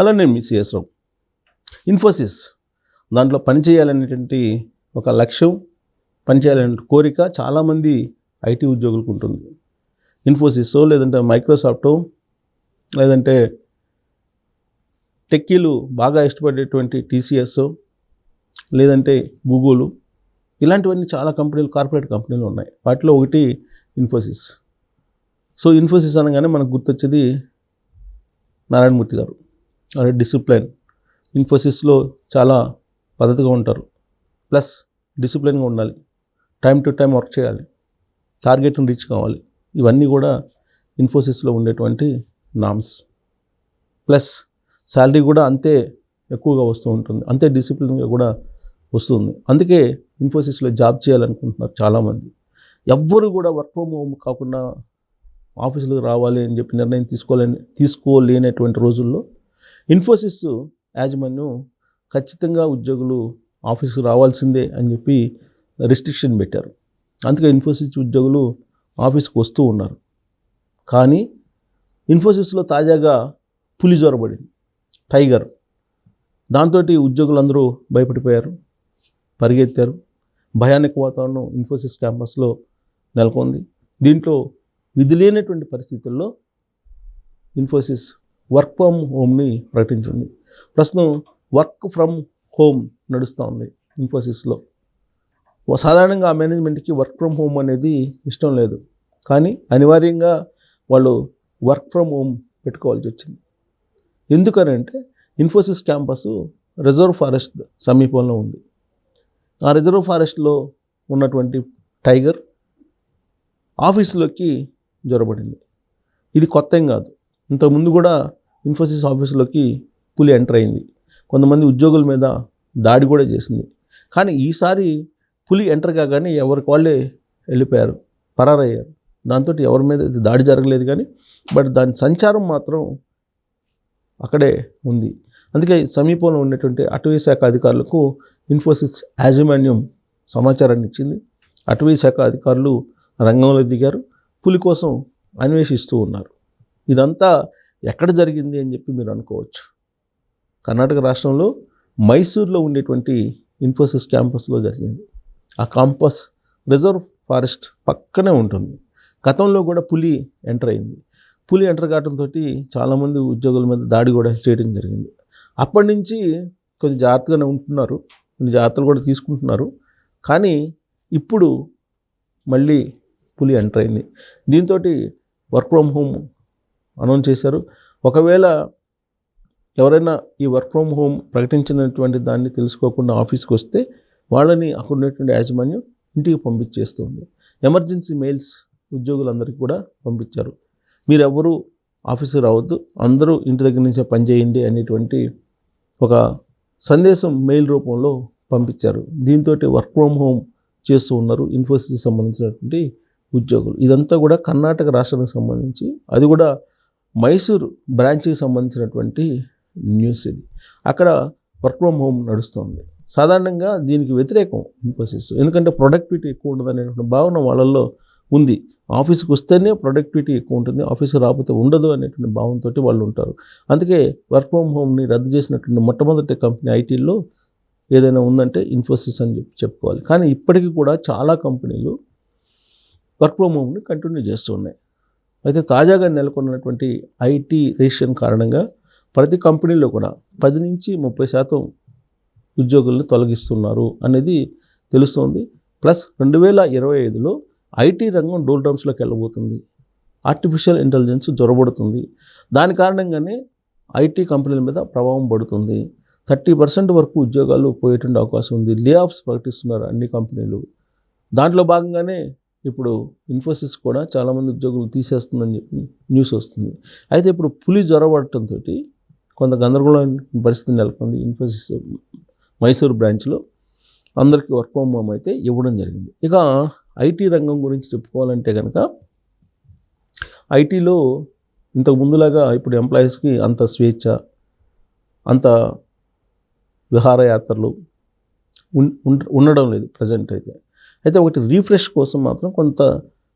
అలానే మీ సిఎస్ రావు. ఇన్ఫోసిస్ దాంట్లో పనిచేయాలనేటువంటి ఒక లక్ష్యం, పనిచేయాలనే కోరిక చాలామంది ఐటీ ఉద్యోగులకు ఉంటుంది. ఇన్ఫోసిస్ లేదంటే మైక్రోసాఫ్ట్ లేదంటే టెక్కీలు బాగా ఇష్టపడేటువంటి టీసీఎస్ లేదంటే గూగుల్, ఇలాంటివన్నీ చాలా కంపెనీలు, కార్పొరేట్ కంపెనీలు ఉన్నాయి. వాటిలో ఒకటి ఇన్ఫోసిస్. సో ఇన్ఫోసిస్ అనగానే మనకు గుర్తొచ్చేది నారాయణమూర్తి గారు. అదే డిసిప్లిన్. ఇన్ఫోసిస్లో చాలా పద్ధతిగా ఉంటారు, ప్లస్ డిసిప్లిన్గా ఉండాలి, టైం టు టైం వర్క్ చేయాలి, టార్గెట్ని రీచ్ కావాలి. ఇవన్నీ కూడా ఇన్ఫోసిస్లో ఉండేటువంటి నామ్స్. ప్లస్ శాలరీ కూడా అంతే ఎక్కువగా వస్తూ ఉంటుంది, అంతే డిసిప్లిన్గా కూడా వస్తుంది. అందుకే ఇన్ఫోసిస్లో జాబ్ చేయాలనుకుంటున్నారు చాలామంది. ఎవ్వరు కూడా వర్క్ ఫ్రమ్ హోమ్ కాకుండా ఆఫీసులకు రావాలి అని చెప్పి నిర్ణయం తీసుకోలేనటువంటి రోజుల్లో ఇన్ఫోసిస్ యాజమాన్యం ఖచ్చితంగా ఉద్యోగులు ఆఫీసుకు రావాల్సిందే అని చెప్పి రిస్ట్రిక్షన్ పెట్టారు. అందుకే ఇన్ఫోసిస్ ఉద్యోగులు ఆఫీస్కి వస్తూ ఉన్నారు. కానీ ఇన్ఫోసిస్లో తాజాగా పులి జ్వరబడింది, టైగర్. దాంతో ఉద్యోగులందరూ భయపడిపోయారు, పరిగెత్తారు. భయానక వాతావరణం ఇన్ఫోసిస్ క్యాంపస్లో నెలకొంది. దీంట్లో విధి లేనటువంటి పరిస్థితుల్లో ఇన్ఫోసిస్ వర్క్ ఫ్రమ్ హోమ్ని ప్రకటించింది. ప్రస్తుతం వర్క్ ఫ్రమ్ హోమ్ నడుస్తూ ఉంది ఇన్ఫోసిస్లో. సాధారణంగా ఆ మేనేజ్మెంట్కి వర్క్ ఫ్రమ్ హోమ్ అనేది ఇష్టం లేదు, కానీ అనివార్యంగా వాళ్ళు వర్క్ ఫ్రమ్ హోమ్ పెట్టుకోవాల్సి వచ్చింది. ఎందుకనంటే ఇన్ఫోసిస్ క్యాంపస్ రిజర్వ్ ఫారెస్ట్ సమీపంలో ఉంది. ఆ రిజర్వ్ ఫారెస్ట్లో ఉన్నటువంటి టైగర్ ఆఫీసులోకి జ్వరబడింది. ఇది కొత్త ఏం కాదు. ఇంతకుముందు కూడా ఇన్ఫోసిస్ ఆఫీసులోకి పులి ఎంటర్ అయింది, కొంతమంది ఉద్యోగుల మీద దాడి కూడా చేసింది. కానీ ఈసారి పులి ఎంటర్ కాగానే ఎవరికి వాళ్ళే వెళ్ళిపోయారు, పరారయ్యారు. దాంతో ఎవరి మీద దాడి జరగలేదు, కానీ బట్ దాని సంచారం మాత్రం అక్కడే ఉంది. అందుకే సమీపంలో ఉన్నటువంటి అటవీ శాఖ అధికారులకు ఇన్ఫోసిస్ యాజమాన్యం సమాచారాన్ని ఇచ్చింది. అటవీ శాఖ అధికారులు రంగంలో దిగారు, పులి కోసం అన్వేషిస్తూ ఉన్నారు. ఇదంతా ఎక్కడ జరిగింది అని చెప్పి మీరు అనుకోవచ్చు. కర్ణాటక రాష్ట్రంలో మైసూర్లో ఉండేటువంటి ఇన్ఫోసిస్ క్యాంపస్లో జరిగింది. ఆ క్యాంపస్ రిజర్వ్ ఫారెస్ట్ పక్కనే ఉంటుంది. గతంలో కూడా పులి ఎంటర్ అయింది. పులి ఎంటర్ కావడంతో చాలామంది ఉద్యోగుల మీద దాడి కూడా చేయడం జరిగింది. అప్పటి నుంచి కొంచెం జాగ్రత్తగానే ఉంటున్నారు, కొన్ని జాగ్రత్తలు కూడా తీసుకుంటున్నారు. కానీ ఇప్పుడు మళ్ళీ పులి ఎంటర్ అయింది. దీంతో వర్క్ ఫ్రమ్ హోమ్ అనౌన్స్ చేశారు. ఒకవేళ ఎవరైనా ఈ వర్క్ ఫ్రమ్ హోమ్ ప్రకటించినటువంటి దాన్ని తెలుసుకోకుండా ఆఫీస్కి వస్తే వాళ్ళని అక్కడ ఉన్నటువంటి యాజమాన్యం ఇంటికి పంపించేస్తుంది. ఎమర్జెన్సీ మెయిల్స్ ఉద్యోగులందరికీ కూడా పంపించారు. మీరెవరూ ఆఫీస్కి రావద్దు, అందరూ ఇంటి దగ్గర నుంచే పనిచేయండి అనేటువంటి ఒక సందేశం మెయిల్ రూపంలో పంపించారు. దీంతో వర్క్ ఫ్రమ్ హోమ్ చేస్తూ ఉన్నారు ఇన్ఫోసిస్కి సంబంధించినటువంటి ఉద్యోగులు. ఇదంతా కూడా కర్ణాటక రాష్ట్రానికి సంబంధించి, అది కూడా మైసూరు బ్రాంచ్కి సంబంధించినటువంటి న్యూస్ ఇది. అక్కడ వర్క్ ఫ్రమ్ హోమ్ నడుస్తుంది. సాధారణంగా దీనికి వ్యతిరేకం ఇన్ఫోసిస్, ఎందుకంటే ప్రొడక్టివిటీ ఎక్కువ ఉండదు అనేటువంటి భావన వాళ్ళల్లో ఉంది. ఆఫీస్కి వస్తేనే ప్రొడక్టివిటీ ఎక్కువ ఉంటుంది, ఆఫీస్కి రాకపోతే ఉండదు అనేటువంటి భావంతో వాళ్ళు ఉంటారు. అందుకే వర్క్ ఫ్రమ్ హోమ్ని రద్దు చేసినటువంటి మొట్టమొదటి కంపెనీ ఐటీల్లో ఏదైనా ఉందంటే ఇన్ఫోసిస్ అని చెప్పుకోవాలి. కానీ ఇప్పటికీ కూడా చాలా కంపెనీలు వర్క్ ఫ్రమ్ హోమ్ని కంటిన్యూ చేస్తూ ఉన్నాయి. అయితే తాజాగా నెలకొన్నటువంటి ఐటీ రేషన్ కారణంగా ప్రతి కంపెనీలో కూడా 10 నుంచి 30% ఉద్యోగులను తొలగిస్తున్నారు అనేది తెలుస్తోంది. ప్లస్ 2025లో ఐటీ రంగం డోల్డ్రమ్స్లోకి వెళ్ళబోతుంది. Artificial intelligence జొరబడుతుంది. దాని కారణంగానే ఐటీ కంపెనీల మీద ప్రభావం పడుతుంది. 30% వరకు ఉద్యోగాలు పోయేటువంటి అవకాశం ఉంది. లే ఆఫ్స్ ప్రకటిస్తున్నారు అన్ని కంపెనీలు. దాంట్లో భాగంగానే ఇప్పుడు ఇన్ఫోసిస్ కూడా చాలామంది ఉద్యోగులు తీసేస్తుందని చెప్పి న్యూస్ వస్తుంది. అయితే ఇప్పుడు పులి జ్వరబడటంతో కొంత గందరగోళం పరిస్థితి నెలకొంది. ఇన్ఫోసిస్ మైసూరు బ్రాంచ్లో అందరికీ వర్క్ ఫ్రమ్ హోమ్ అయితే ఇవ్వడం జరిగింది. ఇక ఐటీ రంగం గురించి చెప్పుకోవాలంటే కనుక ఐటీలో ఇంతకు ముందులాగా ఇప్పుడు ఎంప్లాయీస్కి అంత స్వేచ్ఛ, అంత విహారయాత్రలు ఉండడం లేదు ప్రజెంట్ అయితే. అయితే ఒకటి రీఫ్రెష్ కోసం మాత్రం కొంత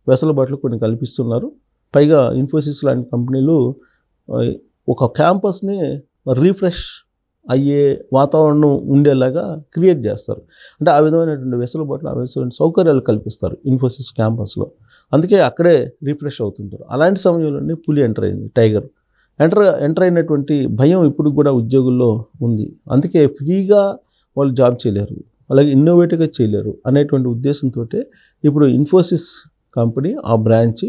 వెసులుబాట్లు కొన్ని కల్పిస్తున్నారు. పైగా ఇన్ఫోసిస్ లాంటి కంపెనీలు ఒక క్యాంపస్ని రీఫ్రెష్ అయ్యే వాతావరణం ఉండేలాగా క్రియేట్ చేస్తారు. అంటే ఆ విధమైనటువంటి వెసులుబాట్లు, ఆ విధమైన సౌకర్యాలు కల్పిస్తారు ఇన్ఫోసిస్ క్యాంపస్లో. అందుకే అక్కడే రిఫ్రెష్ అవుతుంటారు. అలాంటి సమయంలోనే పులి ఎంటర్ అయింది, టైగర్ ఎంటర్ అయినటువంటి భయం ఇప్పుడు కూడా ఉద్యోగుల్లో ఉంది. అందుకే ఫ్రీగా వాళ్ళు జాబ్ చేయలేరు, అలాగే ఇన్నోవేటివ్గా చేయలేరు అనేటువంటి ఉద్దేశంతో ఇప్పుడు ఇన్ఫోసిస్ కంపెనీ ఆ బ్రాంచ్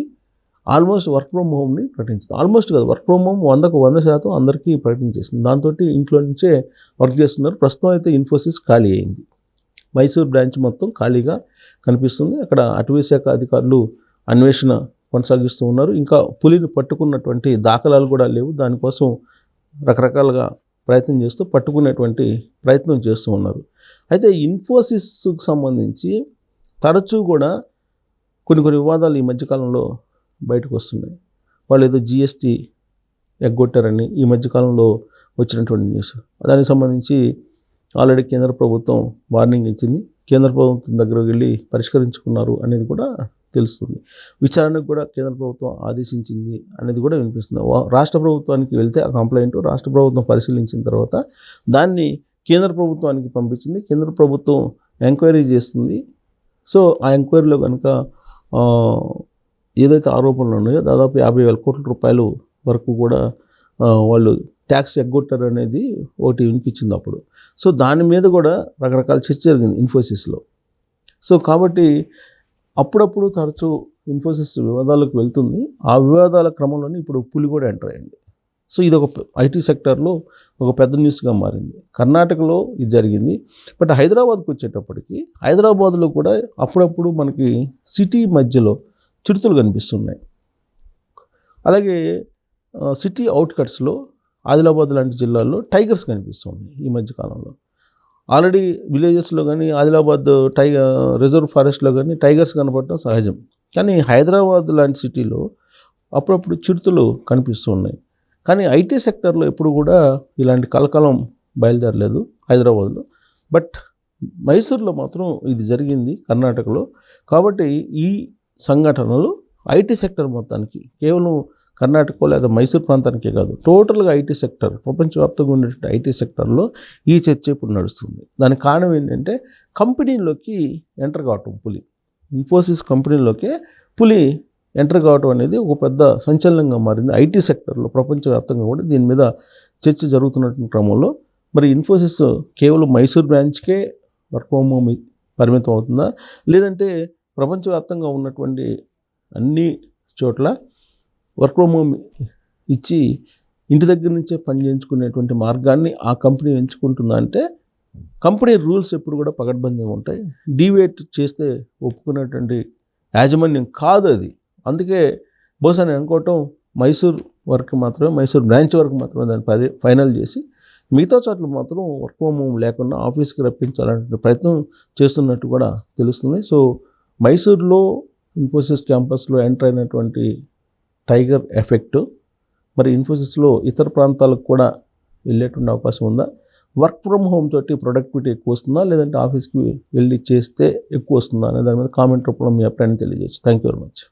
ఆల్మోస్ట్ వర్క్ ఫ్రమ్ హోమ్ని ప్రకటించింది. ఆల్మోస్ట్ కాదు, వర్క్ ఫ్రమ్ హోమ్ 100% అందరికీ ప్రకటించేసింది. దాంతో ఇంట్లో నుంచే వర్క్ చేస్తున్నారు. ప్రస్తుతం అయితే ఇన్ఫోసిస్ ఖాళీ అయింది. మైసూర్ బ్రాంచ్ మొత్తం ఖాళీగా కనిపిస్తుంది. అక్కడ అటవీ శాఖ అధికారులు అన్వేషణ కొనసాగిస్తూ ఉన్నారు. ఇంకా పులిని పట్టుకున్నటువంటి దాఖలాలు కూడా లేవు. దానికోసం రకరకాలుగా ప్రయత్నం చేస్తూ పట్టుకునేటువంటి ప్రయత్నం చేస్తూ ఉన్నారు. అయితే ఇన్ఫోసిస్కు సంబంధించి తరచూ కూడా కొన్ని వివాదాలు ఈ మధ్యకాలంలో బయటకు వస్తున్నాయి. వాళ్ళు ఏదో జిఎస్టీ ఎగ్గొట్టారని ఈ మధ్యకాలంలో వచ్చినటువంటి న్యూస్. దానికి సంబంధించి ఆల్రెడీ కేంద్ర ప్రభుత్వం వార్నింగ్ ఇచ్చింది. కేంద్ర ప్రభుత్వం దగ్గరకు వెళ్ళి పరిష్కరించుకున్నారు అనేది కూడా తెలుస్తుంది. విచారణకు కూడా కేంద్ర ప్రభుత్వం ఆదేశించింది అనేది కూడా వినిపిస్తుంది. రాష్ట్ర ప్రభుత్వానికి వెళ్తే ఆ కంప్లైంట్ రాష్ట్ర ప్రభుత్వం పరిశీలించిన తర్వాత దాన్ని కేంద్ర ప్రభుత్వానికి పంపించింది. కేంద్ర ప్రభుత్వం ఎంక్వైరీ చేస్తుంది. సో ఆ ఎంక్వైరీలో కనుక ఏదైతే ఆరోపణలు ఉన్నాయో దాదాపు 50,000 కోట్ల రూపాయలు వరకు కూడా వాళ్ళు ట్యాక్స్ ఎగ్గొట్టారు అనేది ఒకటి వినిపించింది అప్పుడు. సో దాని మీద కూడా రకరకాల చర్చ జరిగింది ఇన్ఫోసిస్లో. సో కాబట్టి అప్పుడప్పుడు తరచూ ఇన్ఫోసిస్ వివాదాలకు వెళ్తుంది. ఆ వివాదాల క్రమంలోనే ఇప్పుడు పులి కూడా ఎంటర్ అయింది. సో ఇది ఒక ఐటీ సెక్టర్లో ఒక పెద్ద న్యూస్గా మారింది. కర్ణాటకలో ఇది జరిగింది. బట్ హైదరాబాద్కి వచ్చేటప్పటికి హైదరాబాద్లో కూడా అప్పుడప్పుడు మనకి సిటీ మధ్యలో చిరుతలు కనిపిస్తున్నాయి. అలాగే సిటీ అవుట్కట్స్లో ఆదిలాబాద్ లాంటి జిల్లాల్లో టైగర్స్ కనిపిస్తున్నాయి ఈ మధ్యకాలంలో. ఆల్రెడీ విలేజెస్లో కానీ ఆదిలాబాద్ రిజర్వ్ ఫారెస్ట్లో కానీ టైగర్స్ కనపడటం సహజం. కానీ హైదరాబాద్ లాంటి సిటీలో అప్పుడప్పుడు చిరుతలు కనిపిస్తున్నాయి. కానీ ఐటీ సెక్టర్లో ఎప్పుడు కూడా ఇలాంటి కలకలం బయలుదేరలేదు హైదరాబాద్లో. బట్ మైసూర్లో మాత్రం ఇది జరిగింది, కర్ణాటకలో. కాబట్టి ఈ సంఘటనలు ఐటీ సెక్టర్ మొత్తానికి, కేవలం కర్ణాటక లేదా మైసూర్ ప్రాంతానికే కాదు, టోటల్గా ఐటీ సెక్టర్, ప్రపంచవ్యాప్తంగా ఉండేటువంటి ఐటీ సెక్టర్లో ఈ చర్చ ఇప్పుడు నడుస్తుంది. దానికి కారణం ఏంటంటే కంపెనీలోకి ఎంటర్ కావటం పులి. ఇన్ఫోసిస్ కంపెనీలోకే పులి ఎంటర్ కావటం అనేది ఒక పెద్ద సంచలనంగా మారింది ఐటీ సెక్టర్లో. ప్రపంచవ్యాప్తంగా కూడా దీని మీద చర్చ జరుగుతున్నటువంటి క్రమంలో మరి ఇన్ఫోసిస్ కేవలం మైసూర్ బ్రాంచ్కే వర్క్ ఫ్రమ్ హోమ్ పరిమితం అవుతుందా, లేదంటే ప్రపంచవ్యాప్తంగా ఉన్నటువంటి అన్ని చోట్ల వర్క్ ఫ్రమ్ హోమ్ ఇచ్చి ఇంటి దగ్గర నుంచే పని చేయించుకునేటువంటి మార్గాన్ని ఆ కంపెనీ ఎంచుకుంటుందా అంటే, కంపెనీ రూల్స్ ఎప్పుడు కూడా పకడ్బందీగా ఉంటాయి. డీవియేట్ చేస్తే ఒప్పుకునేటువంటి యాజమాన్యం కాదు అది. అందుకే బహుశా నేను అనుకోవటం మైసూర్ బ్రాంచ్ వరకు మాత్రమే దాన్ని ఫైనల్ చేసి మిగతా చోట్ల మాత్రం వర్క్ ఫ్రమ్ హోమ్ లేకుండా ఆఫీస్కి రప్పించాలనే ప్రయత్నం చేస్తున్నట్టు కూడా తెలుస్తుంది. సో మైసూర్లో ఇన్ఫోసిస్ క్యాంపస్లో ఎంటర్ అయినటువంటి టైగర్ ఎఫెక్ట్ మరి ఇన్ఫోసిస్లో ఇతర ప్రాంతాలకు కూడా వెళ్ళేటువంటి అవకాశం ఉందా? వర్క్ ఫ్రమ్ హోమ్ తోటి ప్రొడక్టివిటీ ఎక్కువ వస్తుందా, లేదంటే ఆఫీస్కి వెళ్ళి చేస్తే ఎక్కువ వస్తుందా అనే దాని మీద కామెంట్ రూపంలో మీ అభిప్రాయాన్ని తెలియజేయచ్చు. Thank you very much.